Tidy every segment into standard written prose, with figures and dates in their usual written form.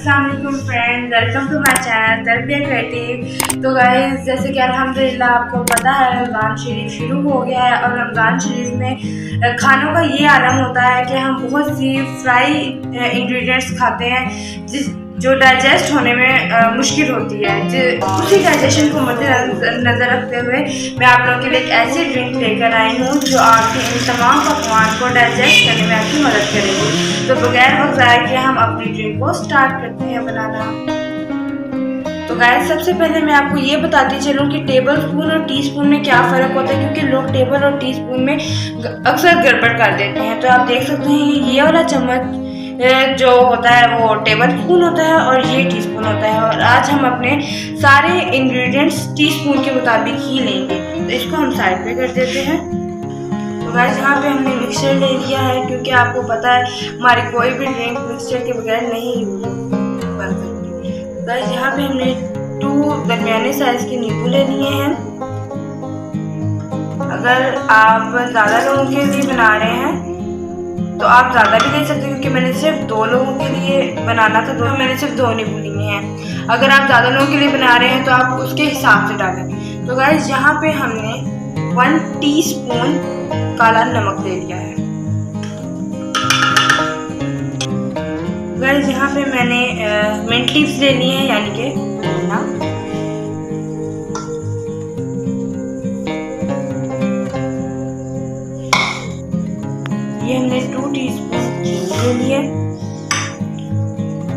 अस्सलाम वालेकुम friend, welcome to my channel Tarbiya creative. तो गाइस, जैसे कि अल्हम्दुलिल्लाह आपको पता है रमज़ान शरीफ शुरू हो गया है और रमज़ान शरीफ में खानों का ये आलम होता है कि हम बहुत सी फ्राई इंग्रेडिएंट्स खाते हैं जो डाइजेस्ट होने में मुश्किल होती है। उसी डाइजेशन को मद्देनज़र रखते हुए मैं आप लोगों के लिए एक ऐसी ड्रिंक लेकर आई हूँ जो आपके इन तमाम पकवान को डाइजेस्ट करने में आपकी मदद करेगी। तो बगैर वक्त ज़ाया किए हम अपनी ड्रिंक को स्टार्ट करते हैं बनाना। तो गाइस, सबसे पहले मैं आपको ये बताती चलूँ कि टेबल स्पून और टी स्पून में क्या फ़र्क होता है, क्योंकि लोग टेबल और टी स्पून में अक्सर गड़बड़ कर देते हैं। तो आप देख सकते हैं ये वाला चम्मच जो होता है वो टेबल स्पून होता है और ये टी स्पून होता है। और आज हम अपने सारे इंग्रेडिएंट्स टी स्पून के मुताबिक ही लेंगे, तो इसको हम साइड पे कर देते हैं। तो गाइस, यहाँ पे हमने मिक्सचर ले लिया है, क्योंकि आपको पता है हमारी कोई भी ड्रिंक मिक्सचर के बगैर नहीं बन सकती। गाइस, यहाँ पे हमने 2 दरमियाने साइज के नींबू ले लिए हैं। अगर आप ज़्यादा लोगों के लिए बना रहे हैं तो आप ज़्यादा भी ले सकते हैं, क्योंकि मैंने सिर्फ 2 लोगों के लिए बनाना था, तो मैंने सिर्फ 2 नींबू लिए हैं। अगर आप ज़्यादा लोगों के लिए बना रहे हैं तो आप उसके हिसाब से डालें। तो गाइस, यहाँ पे हमने 1 टीस्पून काला नमक ले लिया है। गाइस, यहाँ पे मैंने मिंट लीव्स ले लिए हैं, यानी कि पुदीना। ये हमने 2 टीस्पून ले लिए।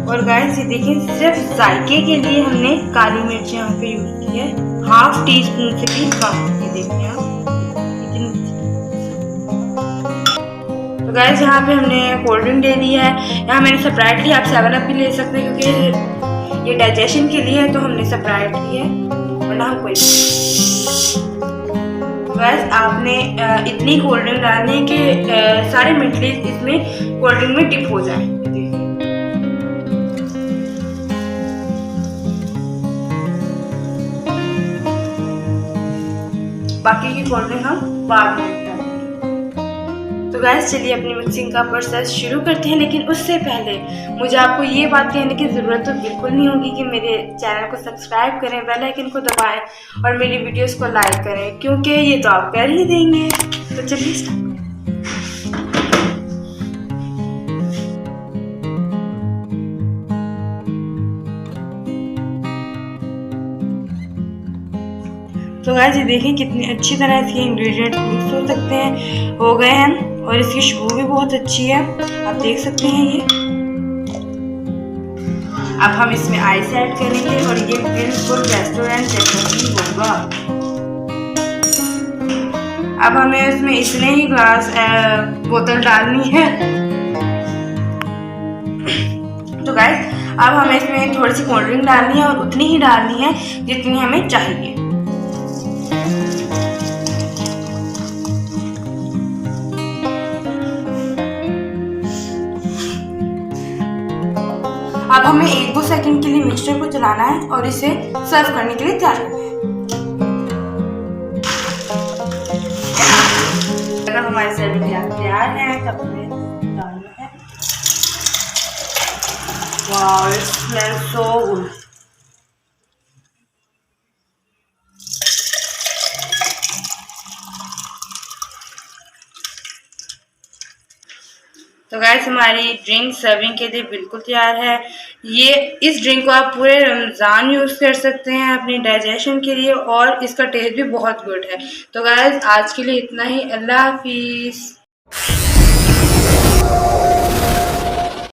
और गाइस, ये देखिए सिर्फ जायके के लिए हमने काली मिर्च यहाँ पे यूज की है, 1/2 टीस्पून से भी कम। ये देखिए आप इतनी। तो गाइस, यहाँ पे हमने कोल्ड ड्रिंक ले ली है। यहाँ मैंने स्प्राइट लिया, आप 7 अप भी ले सकते हैं, क्योंकि ये डाइजेशन के लिए है, तो हमने स्प्राइट ली है, वरना हम कोई। गाइस, आपने इतनी कोल्ड ड्रिंक डालनी है कि सारे मिंट लीव्स इसमें कोल्ड ड्रिंक में डिप हो जाए। बाकी की कोल्ड ड्रिंक हम बाद में डालेंगे। तो गाइस, चलिए अपनी मिक्सिंग का प्रोसेस शुरू करते हैं। लेकिन उससे पहले मुझे आपको ये बात कहने की ज़रूरत तो बिल्कुल नहीं होगी कि मेरे चैनल को सब्सक्राइब करें, बेल आइकन को दबाएं और मेरी वीडियोस को लाइक करें, क्योंकि ये तो आप कर ही देंगे। तो चलिए स्टार्ट। तो गाइस, ये देखिए कितनी अच्छी तरह इसके इंग्रेडिएंट्स मिक्स हो गए हैं और इसकी खुशबू भी बहुत अच्छी है, आप देख सकते हैं ये। अब हम इसमें आइस ऐड करेंगे और ये बिल्कुल रेस्टोरेंट जैसा ही होगा। अब हमें इसमें इतने ही ग्लास बोतल डालनी है। तो गाइस, अब हमें इसमें थोड़ी सी कोल्ड ड्रिंक डालनी है और उतनी ही डालनी है जितनी हमें चाहिए। अब हमें 1-2 सेकंड के लिए मिक्सचर को चलाना है और इसे सर्व करने के लिए तैयार करना है। अगर हमारे सर्विंग तैयार है तब हमें डालना है। Wow, it smells so good. तो गाइस, हमारी ड्रिंक सर्विंग के लिए बिल्कुल तैयार है। इस ड्रिंक को आप पूरे रमज़ान यूज़ कर सकते हैं अपनी डाइजेशन के लिए, और इसका टेस्ट भी बहुत गुड है। तो गाइस, आज के लिए इतना ही। अल्लाह हाफिज़।